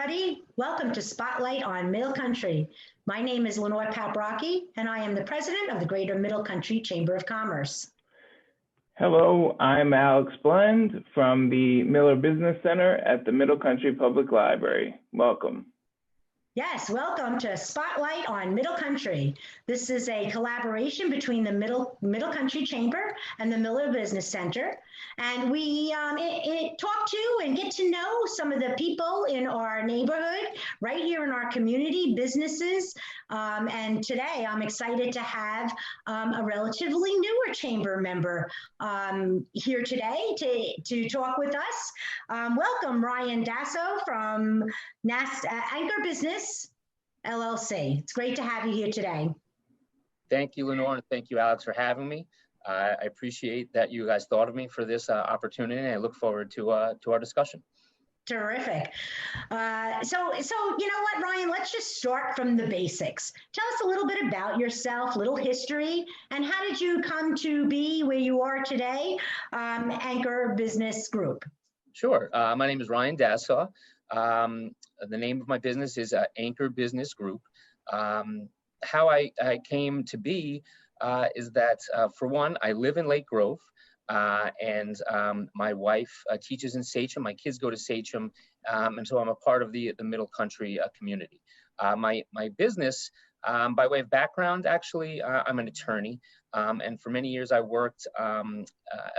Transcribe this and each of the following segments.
everybody. Welcome to Spotlight on Middle Country. My name is Lenore Paprocki, and I am the president of the Greater Middle Country Chamber of Commerce. Hello, I'm Alex Blend from the Miller Business Center at the Middle Country Public Library. Welcome. Yes, welcome to Spotlight on Middle Country. This is a collaboration between the Middle Country Chamber and the Miller Business Center. And we talk to and get to know some of the people in our neighborhood, right here in our community, businesses. And today I'm excited to have a relatively newer chamber member here today to talk with us. Welcome, Ryan Dassau from Anchor Business LLC. It's great to have you here today. Thank you, Lenore, and thank you, Alex, for having me. I appreciate that you guys thought of me for this opportunity, and I look forward to our discussion. Terrific. So you know what, Ryan, let's just start from the basics. Tell us a little bit about yourself, little history, and how did you come to be where you are today, Anchor Business Group? Sure. My name is Ryan Dassau. The name of my business is Anchor Business Group. How I came to be is that, for one, I live in Lake Grove, and my wife teaches in Sachem. My kids go to Sachem, and so I'm a part of the Middle Country community. My business, by way of background, actually, I'm an attorney, and for many years I worked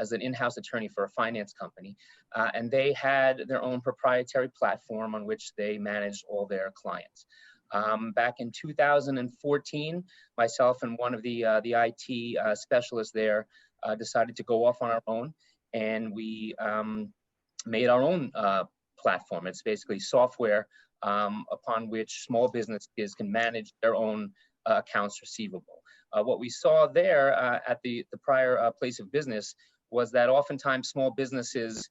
as an in-house attorney for a finance company, and they had their own proprietary platform on which they managed all their clients. Back in 2014, myself and one of the IT specialists there decided to go off on our own, and we made our own platform. It's basically software upon which small businesses can manage their own accounts receivable. What we saw there at the prior place of business was that oftentimes small businesses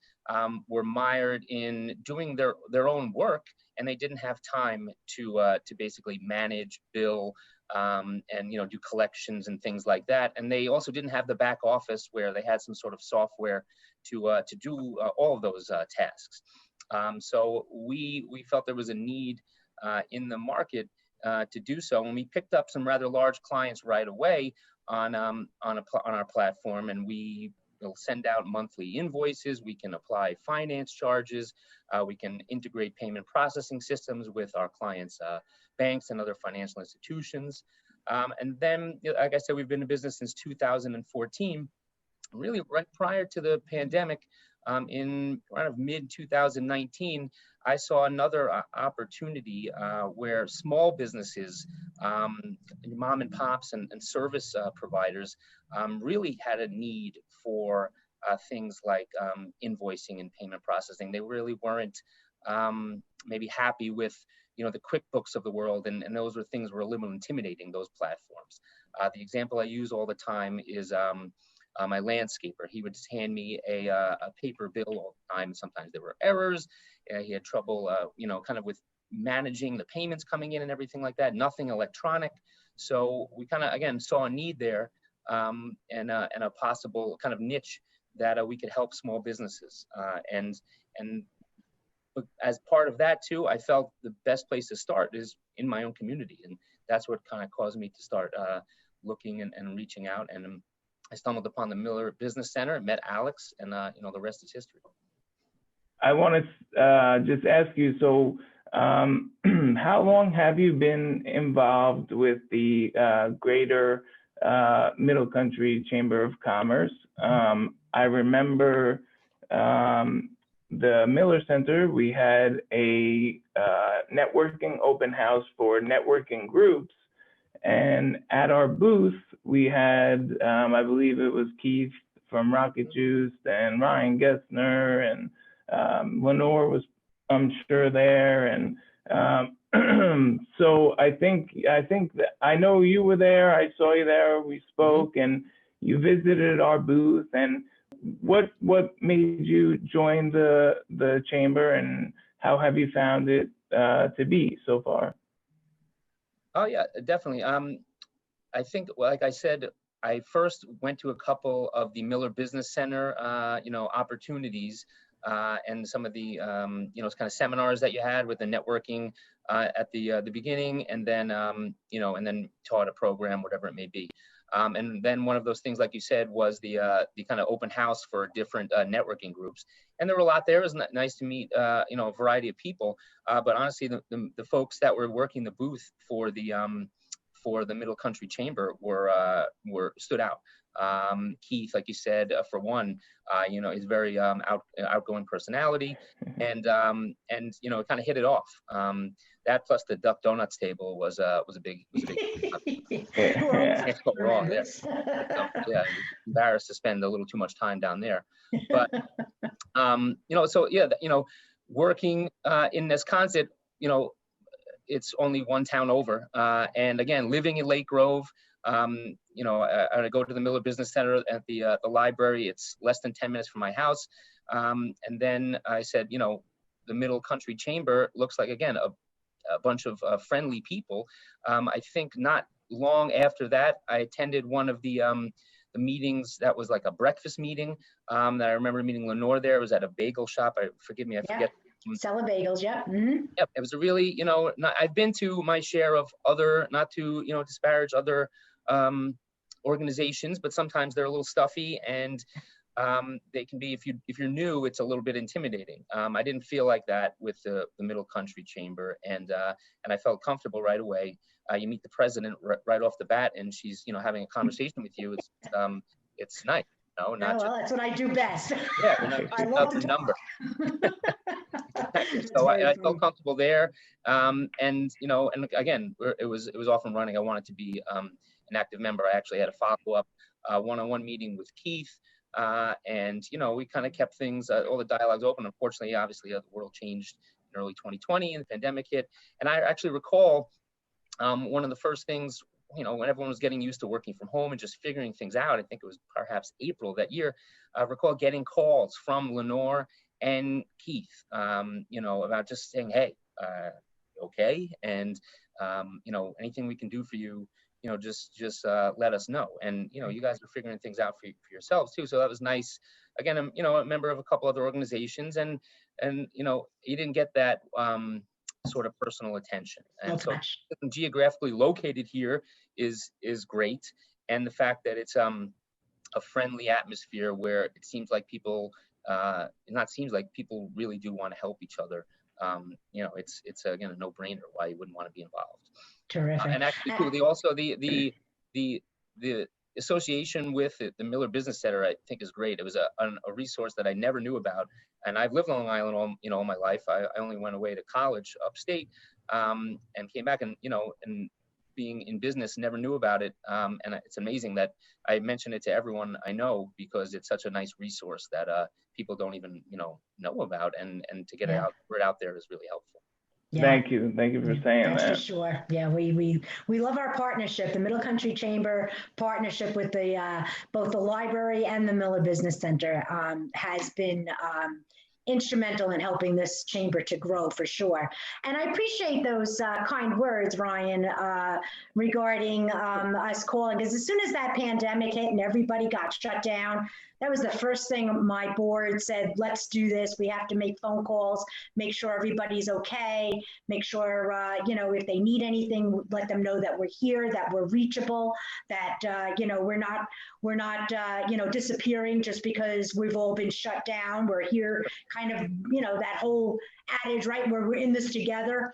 were mired in doing their own work, and they didn't have time to basically manage, bill, and do collections and things like that. And they also didn't have the back office where they had some sort of software to do all of those tasks. So we felt there was a need in the market to do so, and we picked up some rather large clients right away on our platform, and we will send out monthly invoices. We can apply finance charges. We can integrate payment processing systems with our clients' banks and other financial institutions. And then, like I said, we've been in business since 2014, really right prior to the pandemic. In around mid-2019, I saw another opportunity where small businesses, mom and pops and service providers really had a need for things like invoicing and payment processing. They really weren't maybe happy with the QuickBooks of the world, and those were things were a little intimidating, those platforms. The example I use all the time is my landscaper. He would just hand me a paper bill all the time. Sometimes there were errors. He had trouble, kind of with managing the payments coming in and everything like that. Nothing electronic. So we kind of, again, saw a need there and a possible kind of niche that we could help small businesses. And as part of that too, I felt the best place to start is in my own community. And that's what kind of caused me to start looking and reaching out. And I stumbled upon the Miller Business Center, met Alex, and the rest is history. I want to just ask you, so how long have you been involved with the Greater Middle Country Chamber of Commerce? I remember the Miller Center, we had a networking open house for networking groups. And at our booth, we had, I believe it was Keith from Rocket Juice and Ryan Gessner, and Lenore was, I'm sure, there. And so I think that I know you were there. I saw you there. We spoke, and you visited our booth. And what made you join the chamber, and how have you found it to be so far? Oh yeah, definitely. I think, like I said, I first went to a couple of the Miller Business Center, opportunities and some of the kind of seminars that you had with the networking at the beginning, and then and then taught a program, whatever it may be. And then one of those things, like you said, was the kind of open house for different networking groups. And there were a lot there. It was nice to meet, a variety of people. But honestly, the folks that were working the booth for the Middle Country Chamber were stood out. Keith, like you said, for one, he's very outgoing personality, and it kind of hit it off. That plus the Duck Donuts table was a big can't go wrong there. So, yeah, embarrassed to spend a little too much time down there, but so yeah, working in Wisconsin, it's only one town over, and again, living in Lake Grove. I go to the Miller Business Center at the library. It's less than 10 minutes from my house. And then I said, the Middle Country Chamber looks like, again, a bunch of friendly people. I think not long after that, I attended one of the meetings that was like a breakfast meeting that I remember meeting Lenore there. It was at a bagel shop. Forgive me, I forget. Sell bagels, yeah. Mm-hmm. Yep, it was a really, I've been to my share of other, not to, disparage other organizations, but sometimes they're a little stuffy, and they can be, if you're new, it's a little bit intimidating. I didn't feel like that with the Middle Country Chamber, and I felt comfortable right away. You meet the president right off the bat, and she's having a conversation with you. It's nice. That's what I do best. Yeah, we're not just about the number. So I felt comfortable there, and again, it was off and running. I wanted to be an active member. I actually had a follow-up one-on-one meeting with Keith, and we kind of kept things, all the dialogues open. Unfortunately, obviously, the world changed in early 2020, and the pandemic hit. And I actually recall one of the first things, when everyone was getting used to working from home and just figuring things out. I think it was perhaps April that year. I recall getting calls from Lenore and Keith, about just saying, hey, okay, and anything we can do for you, just let us know. And you guys are figuring things out for yourselves too, so that was nice. Again, I'm a member of a couple other organizations, and you didn't get that sort of personal attention. And so geographically located here is great, and the fact that it's a friendly atmosphere where it seems like people people really do want to help each other. It's again a no-brainer why you wouldn't want to be involved. Terrific. And actually, also the association with the Miller Business Center, I think, is great. It was a resource that I never knew about, and I've lived on Long Island all my life. I only went away to college upstate, and came back, and and being in business, never knew about it. And it's amazing that I mention it to everyone I know, because it's such a nice resource that people don't even know about, and to get it out there is really helpful. Yeah. Thank you for saying that's that. For sure. Yeah, we love our partnership. The Middle Country Chamber partnership with the both the library and the Miller Business Center has been instrumental in helping this chamber to grow, for sure. And I appreciate those kind words, Ryan, regarding us calling, because as soon as that pandemic hit and everybody got shut down, that was the first thing my board said, let's do this. We have to make phone calls, make sure everybody's okay, make sure, if they need anything, let them know that we're here, that we're reachable, that, we're not disappearing just because we've all been shut down. We're here, kind of, that whole adage, right, where we're in this together.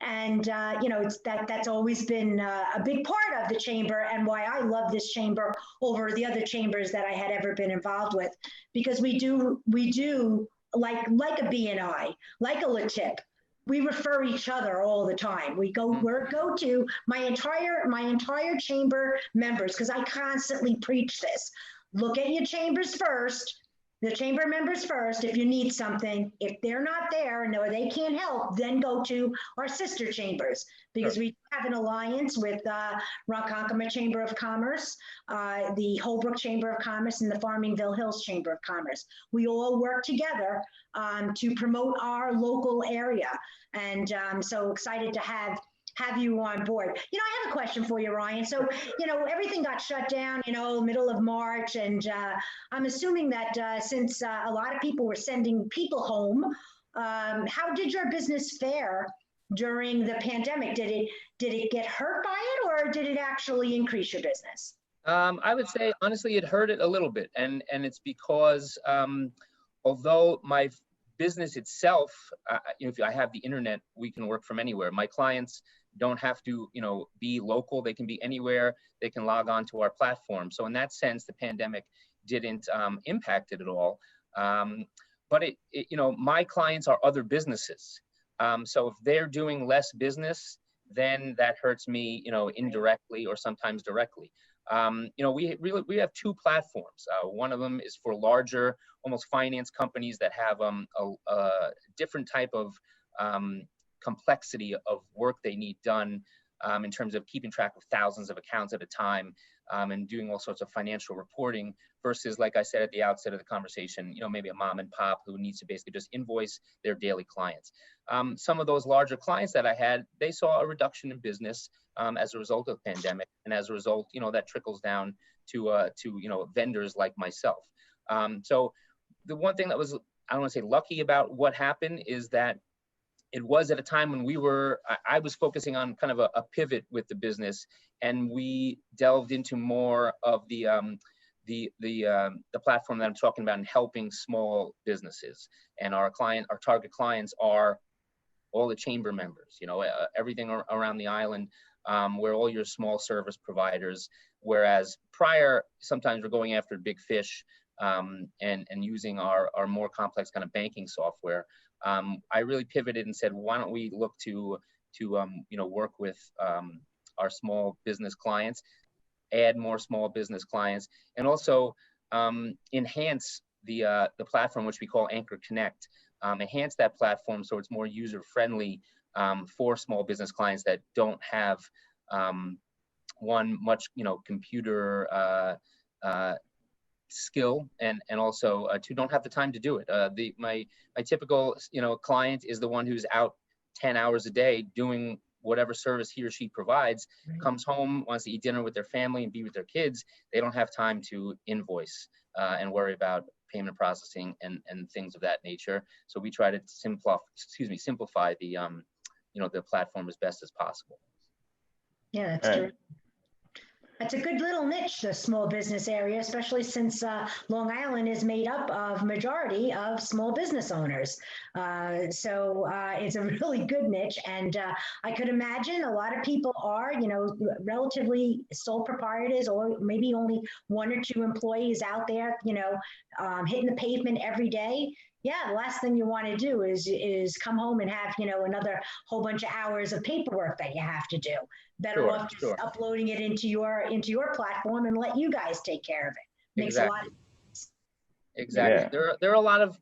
It's that's always been a big part of the chamber, and why I love this chamber over the other chambers that I had ever been involved with, because we do like a BNI, like a LaTip. We refer each other all the time. We're go to my entire chamber members, because I constantly preach this. Look at your chambers first. The chamber members first. If you need something, if they're not there and they can't help, then go to our sister chambers, because we have an alliance with Ronkonkoma Chamber of Commerce, the Holbrook Chamber of Commerce, and the Farmingville Hills Chamber of Commerce. We all work together to promote our local area, and I'm so excited to have have you on board. I have a question for you, Ryan. So, everything got shut down, middle of March, and I'm assuming that since a lot of people were sending people home, how did your business fare during the pandemic? Did it get hurt by it, or did it actually increase your business? I would say, honestly, it hurt it a little bit. And it's because although my business itself, if I have the internet, we can work from anywhere. My clients don't have to, be local. They can be anywhere. They can log on to our platform. So in that sense, the pandemic didn't impact it at all. But my clients are other businesses. So if they're doing less business, then that hurts me, indirectly or sometimes directly. We have two platforms. One of them is for larger, almost finance companies that have a different type of complexity of work they need done in terms of keeping track of thousands of accounts at a time and doing all sorts of financial reporting versus, like I said at the outset of the conversation, maybe a mom and pop who needs to basically just invoice their daily clients. Some of those larger clients that I had, they saw a reduction in business as a result of the pandemic. And as a result, that trickles down to vendors like myself. So the one thing that was, I don't want to say lucky about what happened is that it was at a time when I was focusing on kind of a pivot with the business, and we delved into more of the platform that I'm talking about and helping small businesses. And our target clients are all the chamber members, everything around the island, where all your small service providers, whereas prior, sometimes we're going after big fish and using our more complex kind of banking software. I really pivoted and said, why don't we look to work with our small business clients, add more small business clients, and also enhance the platform, which we call Anchor Connect. Enhance that platform so it's more user friendly for small business clients that don't have much computer skill and also don't have the time to do it. My typical client is the one who's out 10 hours a day doing whatever service he or she provides, comes home, wants to eat dinner with their family and be with their kids. They don't have time to invoice and worry about payment processing and things of that nature. So we try to simplify the the platform as best as possible. Yeah, that's true. That's a good little niche, the small business area, especially since Long Island is made up of majority of small business owners. So it's a really good niche. And I could imagine a lot of people are, relatively sole proprietors or maybe only one or two employees out there, hitting the pavement every day. Yeah, the last thing you want to do is come home and have, another whole bunch of hours of paperwork that you have to do. Better off just uploading it into your platform and let you guys take care of it. Makes a lot of sense. Exactly. Yeah. There are a lot of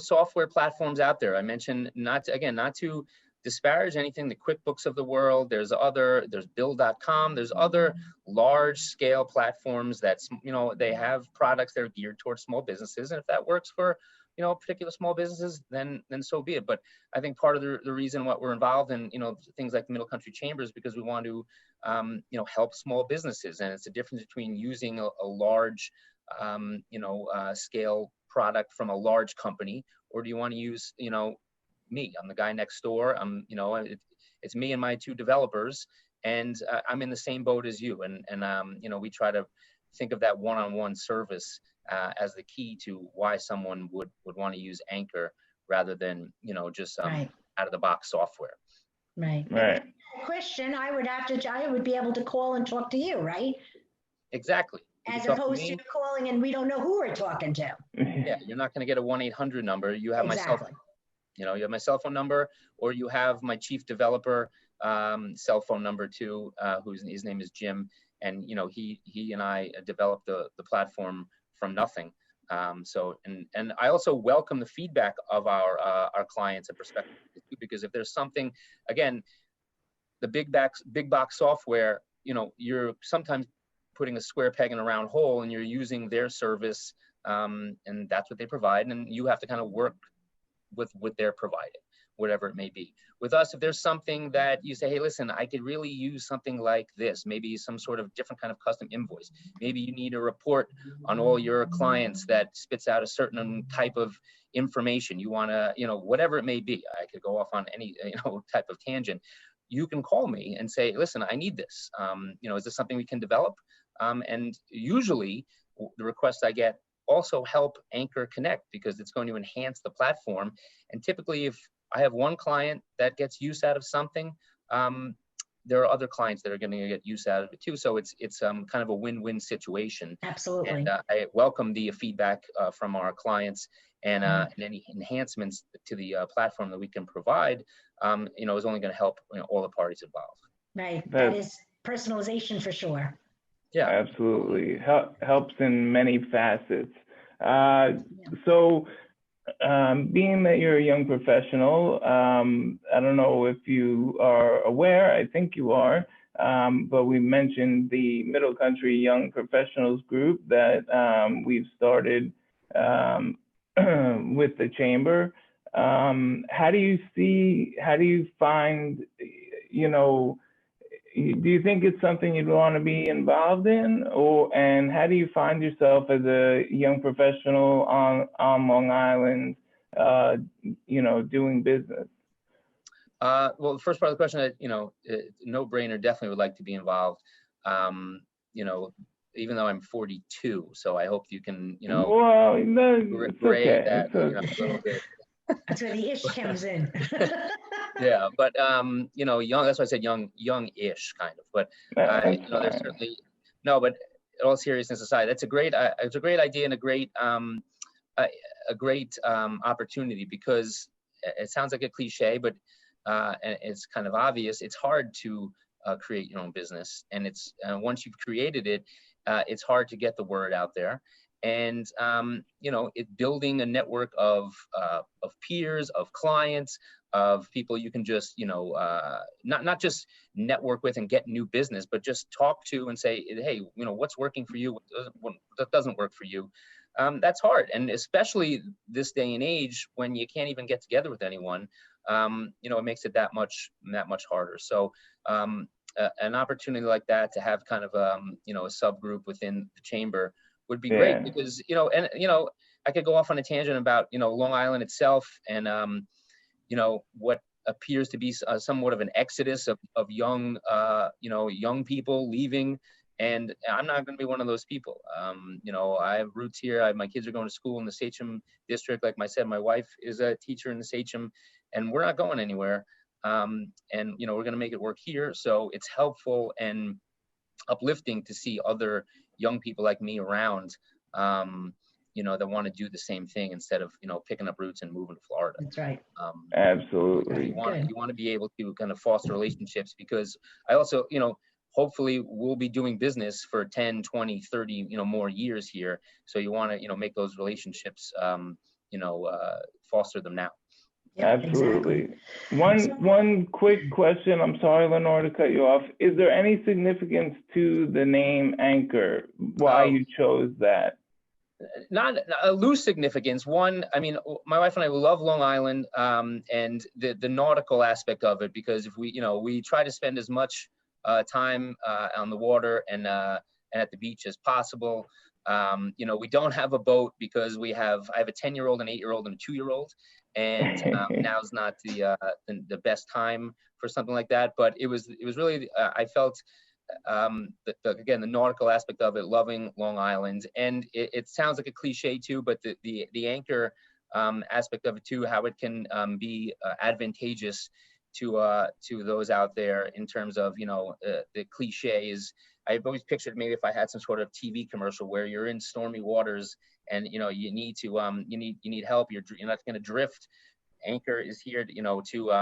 software platforms out there. I mentioned not to disparage anything, the QuickBooks of the world. There's Bill.com. There's other large scale platforms that's they have products that are geared towards small businesses, and if that works for particular small businesses, then so be it. But I think part of the reason what we're involved in, things like the Middle Country Chambers, because we want to, help small businesses. And it's a difference between using a large, scale product from a large company, or do you want to use, me? I'm the guy next door. It's me and my two developers, and I'm in the same boat as you. And we try to think of that one-on-one service as the key to why someone would want to use Anchor rather than just out of the box software. Right. Question: I would be able to call and talk to you, right? Exactly. As opposed to calling and we don't know who we're talking to. Yeah, you're not going to get a 1-800 number. You have my cell phone. You have my cell phone number, or you have my chief developer cell phone number too, his name is Jim, and he and I developed the platform from nothing. And I also welcome the feedback of our clients and prospective, because if there's something, again, the big box software, you're sometimes putting a square peg in a round hole, and you're using their service, and that's what they provide, and you have to kind of work with what they're providing. whatever it may be. With us, if there's something that you say, hey, listen, I could really use something like this, maybe some sort of different kind of custom invoice. Maybe you need a report on all your clients that spits out a certain type of information. You want to, whatever it may be. I could go off on any, type of tangent. You can call me and say, listen, I need this. Is this something we can develop? And usually the requests I get also help Anchor connect, because it's going to enhance the platform. And typically, if I have one client that gets use out of something, there are other clients that are going to get use out of it too. So it's kind of a win-win situation. Absolutely. And I welcome the feedback from our clients, and any enhancements to the platform that we can provide, is only going to help all the parties involved. Right. That is personalization for sure. Yeah, absolutely. Helps in many facets. So being that you're a young professional, I don't know if you are aware, I think you are, but we mentioned the Middle Country Young Professionals group that we've started with the Chamber. How do you find, do you think it's something you'd want to be involved in, and how do you find yourself as a young professional on Long Island, doing business? Well, the first part of the question, no brainer, definitely would like to be involved. Even though I'm 42, so I hope you can, well, grade okay. that a little bit. That's where the ish comes in. Yeah, but young. That's why I said young-ish kind of. But there's certainly no. But all seriousness aside, it's a great idea and a great opportunity, because it sounds like a cliche, but and it's kind of obvious. It's hard to create your own business, and it's once you've created it, it's hard to get the word out there. And building a network of peers, of clients, of people you can just not just network with and get new business, but just talk to and say, hey, what's working for you, what doesn't work for you. That's hard, and especially this day and age when you can't even get together with anyone. It makes it that much harder. So an opportunity like that to have kind of a subgroup within the Chamber would be great, because I could go off on a tangent about Long Island itself, and what appears to be somewhat of an exodus of young people leaving, and I'm not going to be one of those people. I have roots here. My kids are going to school in the Sachem district. Like I said, my wife is a teacher in the Sachem, and we're not going anywhere. And we're going to make it work here. So it's helpful and uplifting to see other young people like me around, that want to do the same thing instead of, picking up roots and moving to Florida. That's right. Absolutely. You want to be able to kind of foster relationships, because I also, hopefully we'll be doing business for 10, 20, 30, more years here. So you want to, make those relationships, foster them now. Yep, absolutely. Exactly. One quick question. I'm sorry, Lenore, to cut you off. Is there any significance to the name Anchor? Why you chose that? Not a loose significance. One, I mean, my wife and I love Long Island, and the nautical aspect of it, because if we try to spend as much time on the water and at the beach as possible. We don't have a boat because I have a 10-year-old, an 8-year-old, and a 2-year-old. And now's not the best time for something like that. But it was really, I felt, again, the nautical aspect of it, loving Long Island. And it sounds like a cliche too, but the anchor aspect of it too, how it can be advantageous to those out there in terms of, the cliche is, I've always pictured maybe if I had some sort of TV commercial where you're in stormy waters and you need to you need help, you're not going to drift. Anchor is here to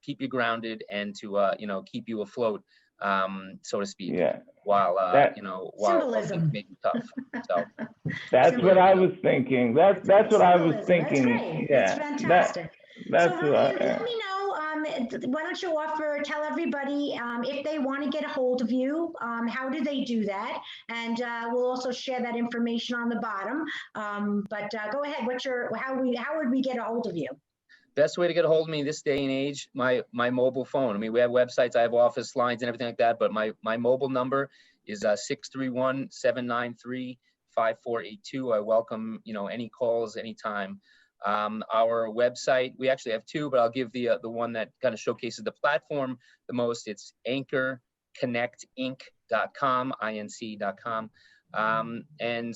keep you grounded and to keep you afloat, so to speak. Yeah. While symbolism things may be tough. So that's what I was thinking. That's what I was thinking. That's great. Yeah. It's fantastic. That's so what let me know. Why don't you tell everybody if they want to get a hold of you, how do they do that? And we'll also share that information on the bottom. But go ahead. How would we get a hold of you? Best way to get a hold of me this day and age, my mobile phone. I mean, we have websites, I have office lines and everything like that, but my mobile number is 631-793-5482. I welcome, any calls anytime. Our website, we actually have two, but I'll give the one that kind of showcases the platform the most. It's anchorconnectinc.com, inc.com. And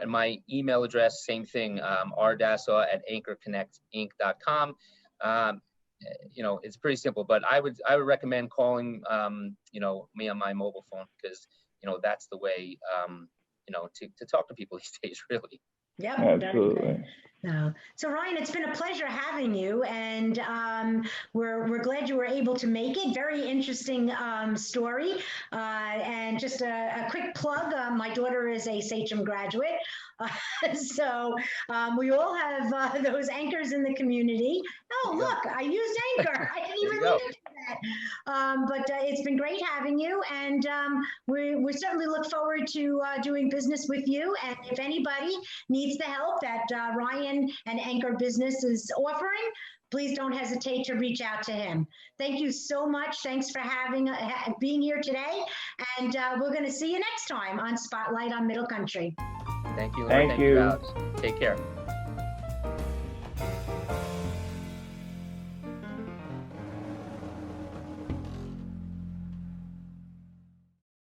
my email address, same thing, rdassau@anchorconnectinc.com. It's pretty simple, but I would recommend calling, me on my mobile phone, because, that's the way, to talk to people these days, really. Yep. Absolutely. No. So Ryan, it's been a pleasure having you, and we're glad you were able to make it. Very interesting story. And just a quick plug: my daughter is a Sachem graduate, so we all have those anchors in the community. Oh, look, I used Anchor. I didn't even think of that. But it's been great having you, and we certainly look forward to doing business with you. And if anybody needs the help that Ryan and Anchor Business is offering, please don't hesitate to reach out to him. Thank you so much. Thanks for being here today. And we're going to see you next time on Spotlight on Middle Country. Thank you. Thank you. Alex. Take care.